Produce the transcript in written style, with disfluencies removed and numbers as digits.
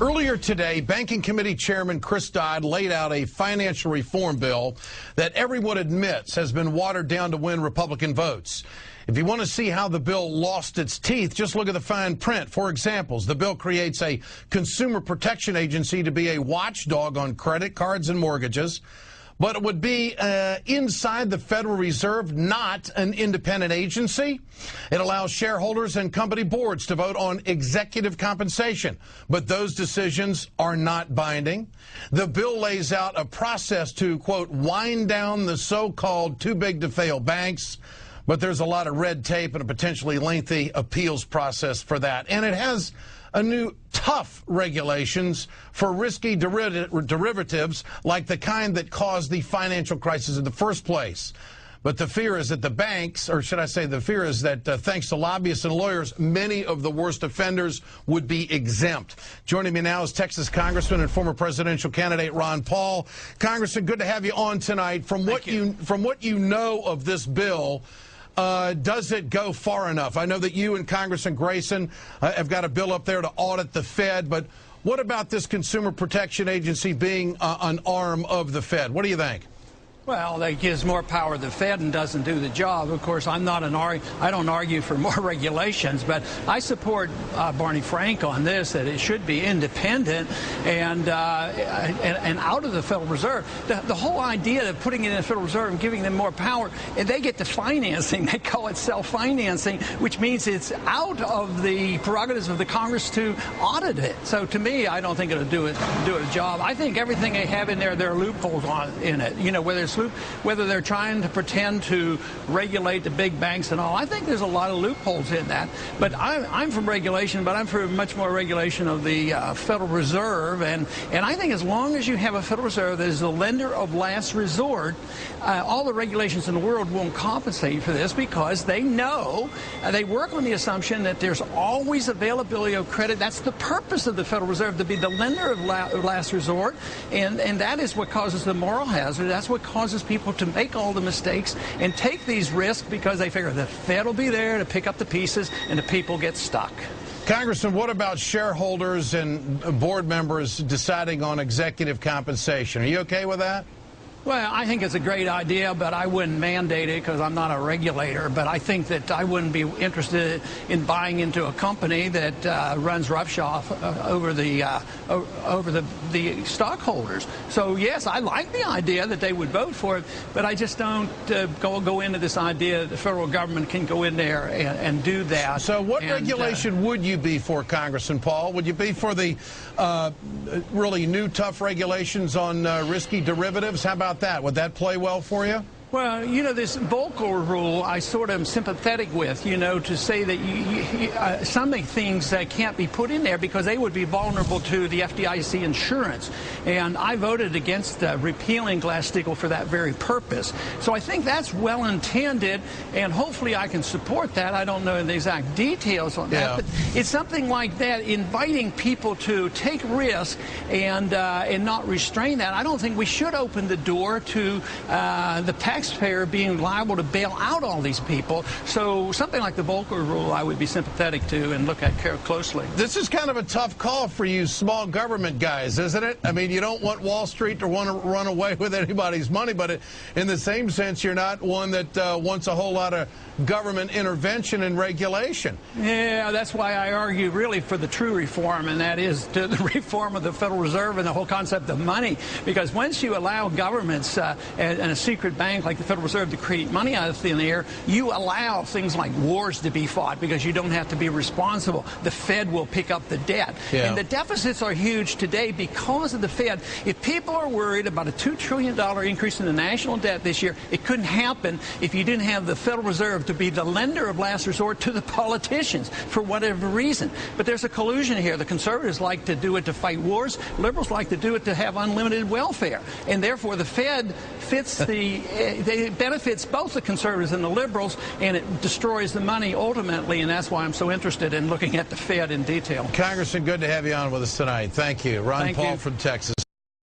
Earlier today, Banking Committee Chairman Chris Dodd laid out a financial reform bill that everyone admits has been watered down to win Republican votes. If you want to see how the bill lost its teeth, just look at the fine print. For examples, the bill creates a consumer protection agency to be a watchdog on credit cards and mortgages, but it would be inside the Federal Reserve, not an independent agency. It allows shareholders and company boards to vote on executive compensation, but those decisions are not binding. The bill lays out a process to, quote, wind down the so-called too-big-to-fail banks, but there's a lot of red tape and a potentially lengthy appeals process for that. And it has a new tough regulations for risky derivatives like the kind that caused the financial crisis in the first place. But the fear is that the banks, or should I say the fear is that thanks to lobbyists and lawyers, many of the worst offenders would be exempt. Joining me now is Texas Congressman and former presidential candidate Ron Paul. Congressman, good to have you on tonight. From what you know of this bill, does it go far enough? I know that you and Congressman Grayson have got a bill up there to audit the Fed, but what about this Consumer Protection Agency being an arm of the Fed? What do you think? Well, that gives more power to the Fed and doesn't do the job. Of course, I don't argue for more regulations, but I support Barney Frank on this, that it should be independent and out of the Federal Reserve. The whole idea of putting it in the Federal Reserve and giving them more power, and they get the financing. They call it self-financing, which means it's out of the prerogatives of the Congress to audit it. So to me, I don't think it'll do a job. I think everything they have in there are loopholes in it. You know, whether they're trying to pretend to regulate the big banks and all. I think there's a lot of loopholes in that. But I'm for regulation, but I'm for much more regulation of the Federal Reserve. And I think as long as you have a Federal Reserve that is the lender of last resort, all the regulations in the world won't compensate for this because they know, they work on the assumption that there's always availability of credit. That's the purpose of the Federal Reserve, to be the lender of last resort. And that is what causes the moral hazard. That's what causes people to make all the mistakes and take these risks because they figure the Fed will be there to pick up the pieces and the people get stuck. Congressman, what about shareholders and board members deciding on executive compensation? Are you okay with that? Well, I think it's a great idea, but I wouldn't mandate it because I'm not a regulator. But I think that I wouldn't be interested in buying into a company that runs roughshod over the stockholders. So, yes, I like the idea that they would vote for it, but I just don't go into this idea that the federal government can go in there and do that. So what regulation would you be for, Congressman Paul? Would you be for the really new tough regulations on risky derivatives? How about that? Would that play well for you? Well, you know, this Volcker rule I sort of am sympathetic with, you know, to say that some things that can't be put in there because they would be vulnerable to the FDIC insurance. And I voted against repealing Glass-Steagall for that very purpose. So I think that's well intended, and hopefully I can support that. I don't know the exact details on that, but it's something like that, inviting people to take risk and not restrain that. I don't think we should open the door to the taxpayer being liable to bail out all these people. So something like the Volcker rule I would be sympathetic to and look at closely. This is kind of a tough call for you small government guys, isn't it? I mean, you don't want Wall Street to want to run away with anybody's money, but in the same sense, you're not one that wants a whole lot of government intervention and regulation. Yeah, that's why I argue really for the true reform, and that is to the reform of the Federal Reserve and the whole concept of money. Because once you allow governments and a secret bank like the Federal Reserve to create money out of thin air, you allow things like wars to be fought because you don't have to be responsible. The Fed will pick up the debt. Yeah. And the deficits are huge today because of the Fed. If people are worried about a $2 trillion increase in the national debt this year, it couldn't happen if you didn't have the Federal Reserve to be the lender of last resort to the politicians for whatever reason. But there's a collusion here. The conservatives like to do it to fight wars. Liberals like to do it to have unlimited welfare. And therefore the Fed it benefits both the conservatives and the liberals, and it destroys the money ultimately, and that's why I'm so interested in looking at the Fed in detail. Congressman, good to have you on with us tonight. Thank you. Ron Paul from Texas.